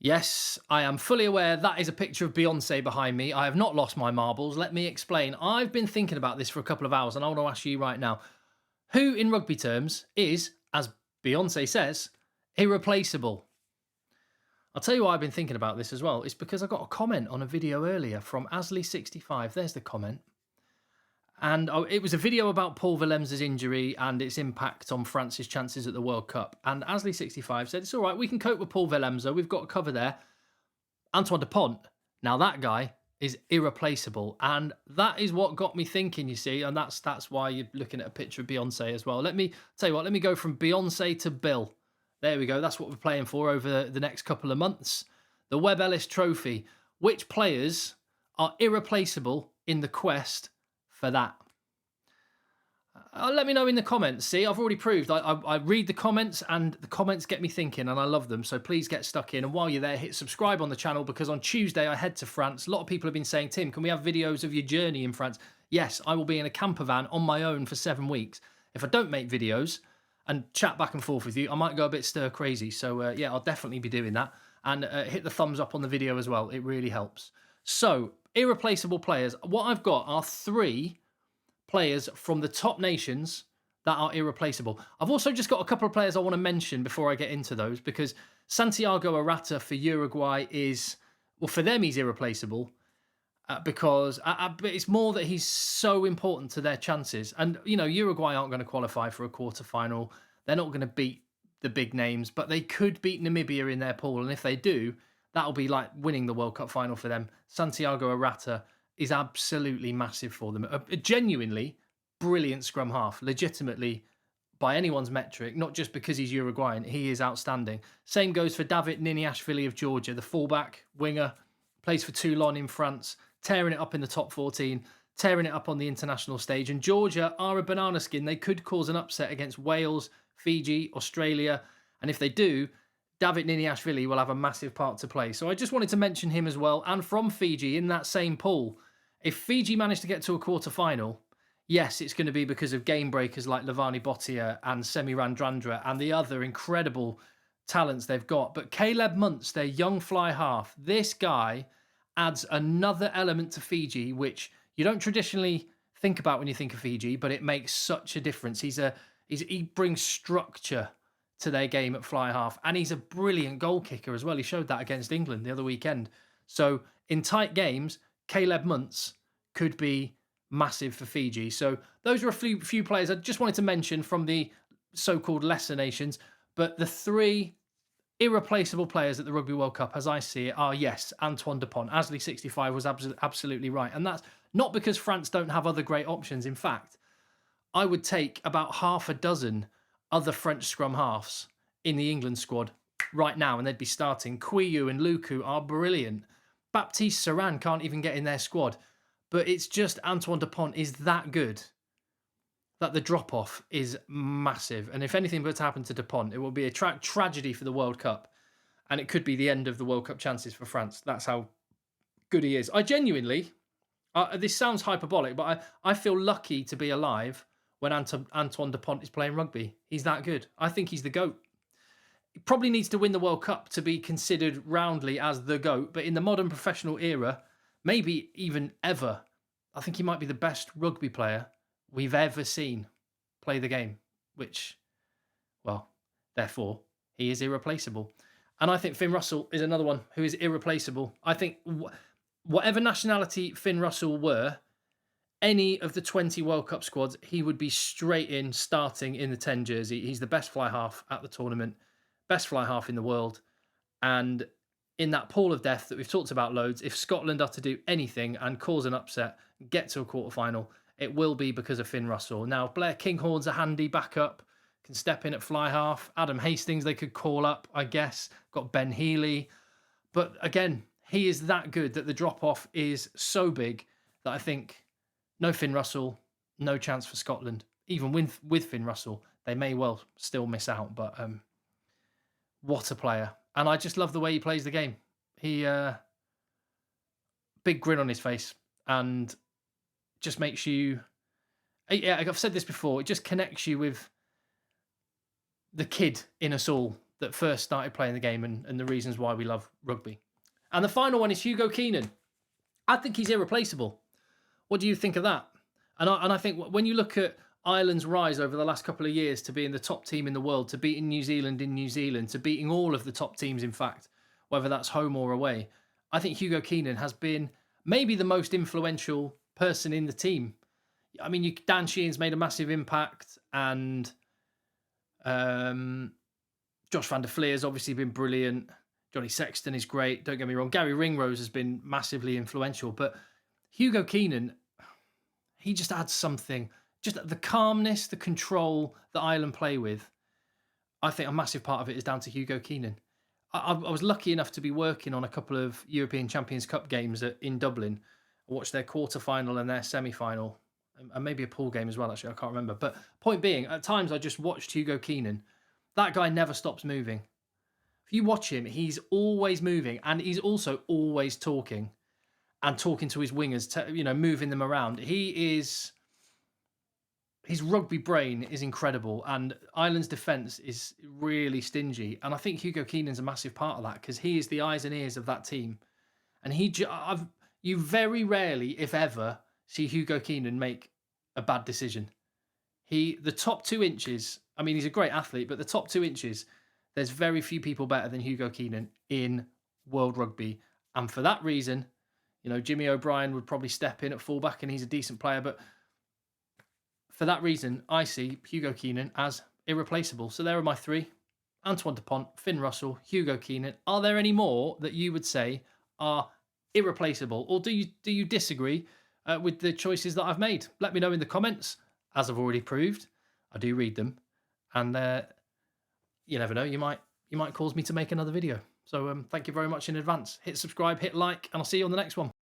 Yes, I am fully aware that is a picture of Beyonce behind me. I have not lost my marbles. Let me explain. I've been thinking about this for a couple of hours and I want to ask you right now. Who in rugby terms is, as Beyonce says, irreplaceable? I'll tell you why I've been thinking about this as well. It's because I got a comment on a video earlier from Asley65. There's the comment. And it was a video about Paul Willems's injury and its impact on France's chances at the World Cup. And Asley65 said, it's all right, we can cope with Paul Willemse. We've got a cover there. Antoine Dupont, now that guy is irreplaceable. And that is what got me thinking, you see. And that's why you're looking at a picture of Beyonce as well. Let me tell you what, let me go from Beyonce to Bill. There we go. That's what we're playing for over the next couple of months. The Webb Ellis Trophy. Which players are irreplaceable in the quest for that? Let me know in the comments. See, I've already proved. I read the comments and the comments get me thinking and I love them. So please get stuck in. And while you're there, hit subscribe on the channel because on Tuesday I head to France. A lot of people have been saying, Tim, can we have videos of your journey in France? Yes, I will be in a camper van on my own for 7 weeks. If I don't make videos and chat back and forth with you, I might go a bit stir crazy. So yeah, I'll definitely be doing that. And hit the thumbs up on the video as well. It really helps. So irreplaceable players. What I've got are 3 players from the top nations that are irreplaceable. I've also just got a couple of players I want to mention before I get into those because Santiago Arata for Uruguay is, well, for them he's irreplaceable because it's more that he's so important to their chances. And, you know, Uruguay aren't going to qualify for a quarter-final. They're not going to beat the big names, but they could beat Namibia in their pool. And if they do, that'll be like winning the World Cup final for them. Santiago Arata is absolutely massive for them. A genuinely brilliant scrum half, legitimately by anyone's metric, not just because he's Uruguayan, he is outstanding. Same goes for David Niniashvili of Georgia, the fullback, winger, plays for Toulon in France, tearing it up in the top 14, tearing it up on the international stage. And Georgia are a banana skin. They could cause an upset against Wales, Fiji, Australia. And if they do, David Niniashvili will have a massive part to play. So I just wanted to mention him as well. And from Fiji in that same pool, if Fiji managed to get to a quarter-final, yes, it's going to be because of game breakers like Lavani Bottia and Semi Randrandra and the other incredible talents they've got. But Caleb Muntz, their young fly half, this guy adds another element to Fiji, which you don't traditionally think about when you think of Fiji, but it makes such a difference. He brings structure to their game at fly half, and he's a brilliant goal kicker as well. He showed that against England the other weekend. So in tight games, Caleb Muntz could be massive for Fiji. So those are a few players I just wanted to mention from the so-called lesser nations. But the 3 irreplaceable players at the Rugby World Cup, as I see it, are, yes, Antoine Dupont. Asley65 was absolutely right. And that's not because France don't have other great options. In fact, I would take about half a dozen other French scrum halves in the England squad right now, and they'd be starting. Quiyu and Luku are brilliant. Baptiste Saran can't even get in their squad. But it's just Antoine Dupont is that good that the drop-off is massive. And if anything were to happen to Dupont, it will be a tragedy for the World Cup. And it could be the end of the World Cup chances for France. That's how good he is. I genuinely, this sounds hyperbolic, but I feel lucky to be alive when Antoine Dupont is playing rugby. He's that good. I think he's the GOAT. He probably needs to win the World Cup to be considered roundly as the GOAT. But in the modern professional era, maybe even ever, I think he might be the best rugby player we've ever seen play the game, which, well, therefore, he is irreplaceable. And I think Finn Russell is another one who is irreplaceable. I think whatever nationality Finn Russell were, any of the 20 World Cup squads, he would be straight in, starting in the 10 jersey. He's the best fly half at the tournament, best fly half in the world. And in that pool of death that we've talked about loads, if Scotland are to do anything and cause an upset, get to a quarter-final, it will be because of Finn Russell. Now, Blair Kinghorn's a handy backup, can step in at fly half. Adam Hastings they could call up, I guess. Got Ben Healy. But again, he is that good that the drop-off is so big that I think no Finn Russell, no chance for Scotland. Even with Finn Russell, they may well still miss out. But what a player. And I just love the way he plays the game. He, big grin on his face and just makes you, yeah, I've said this before, it just connects you with the kid in us all that first started playing the game and the reasons why we love rugby. And the final one is Hugo Keenan. I think he's irreplaceable. What do you think of that? And I think when you look at Ireland's rise over the last couple of years to being the top team in the world, to beating New Zealand in New Zealand, to beating all of the top teams, in fact, whether that's home or away, I think Hugo Keenan has been maybe the most influential person in the team. I mean, Dan Sheehan's made a massive impact, and Josh van der Fleer's obviously been brilliant. Johnny Sexton is great. Don't get me wrong. Gary Ringrose has been massively influential, but Hugo Keenan, he just adds something. Just the calmness, the control that Ireland play with. I think a massive part of it is down to Hugo Keenan. I was lucky enough to be working on a couple of European Champions Cup games in Dublin. I watched their quarter-final and their semi-final, and maybe a pool game as well, actually. I can't remember. But point being, at times I just watched Hugo Keenan. That guy never stops moving. If you watch him, he's always moving, and he's also always talking and talking to his wingers, moving them around. His rugby brain is incredible, and Ireland's defence is really stingy. And I think Hugo Keenan's a massive part of that, because he is the eyes and ears of that team. And you very rarely, if ever, see Hugo Keenan make a bad decision. The top 2 inches, I mean, he's a great athlete, but the top 2 inches, there's very few people better than Hugo Keenan in world rugby. And for that reason, Jimmy O'Brien would probably step in at fullback, and he's a decent player, but for that reason, I see Hugo Keenan as irreplaceable. So there are my 3. Antoine Dupont, Finn Russell, Hugo Keenan. Are there any more that you would say are irreplaceable? Or do you disagree with the choices that I've made? Let me know in the comments. As I've already proved, I do read them. And you never know, you might cause me to make another video. So thank you very much in advance. Hit subscribe, hit like, and I'll see you on the next one.